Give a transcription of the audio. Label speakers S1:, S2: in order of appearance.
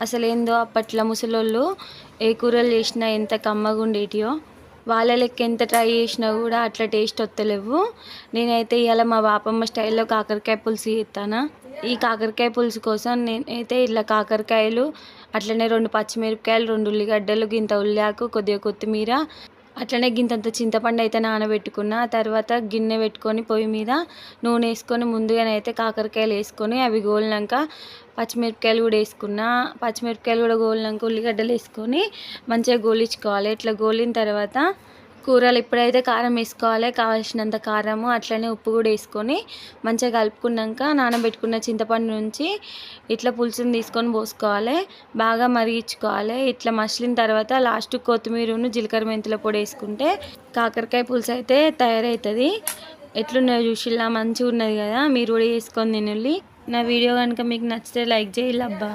S1: అసలేందో అప్పట్లో ముసలోళ్ళు ఏ కూరలు చేసినా ఎంత కమ్మగుండేటియో. వాళ్ళ లెక్క ఎంత ట్రై చేసినా కూడా అట్లా టేస్ట్ వత్తలేవు. నేనైతే ఇవాళ మా బాపమ్మ స్టైల్లో కాకరకాయ పులుసు చేస్తాను. ఈ కాకరకాయ పులుసు కోసం నేనైతే ఇట్లా కాకరకాయలు, అట్లనే 2 పచ్చిమిరపకాయలు, 2 ఉల్లిగడ్డలు, గింత ఉల్లాకు, కొద్దిగా కొత్తిమీర, అట్లనే గింతంత చింతపండు అయితే నానబెట్టుకున్న. తర్వాత గిన్నె పెట్టుకొని పొయ్యి మీద నూనె వేసుకొని ముందుగానైతే కాకరకాయలు వేసుకొని అవి గోలినాక పచ్చిమిరపకాయలు కూడా వేసుకున్న. పచ్చిమిరపకాయలు కూడా గోలినాక ఉల్లిగడ్డలు వేసుకొని మంచిగా గోలించుకోవాలి. ఇట్లా గోలిన తర్వాత కూరలు ఇప్పుడైతే కారం వేసుకోవాలి, కావాల్సినంత కారము, అట్లనే ఉప్పు కూడా వేసుకొని మంచిగా కలుపుకున్నాక నానబెట్టుకున్న చింతపండు నుంచి ఇట్లా పులుసుని తీసుకొని పోసుకోవాలి. బాగా మరిగించుకోవాలి. ఇట్లా మసిలిన తర్వాత లాస్ట్ కొత్తిమీరను జీలకర్ర మెంతుల పొడి వేసుకుంటే కాకరకాయ పులుసు అయితే తయారవుతుంది. ఎట్లున్నది చూసిల్లా, మంచిగా ఉన్నది కదా. మీరు కూడా వేసుకొని తినండి. నా వీడియో కనుక మీకు నచ్చితే లైక్ చేయాలి అబ్బా.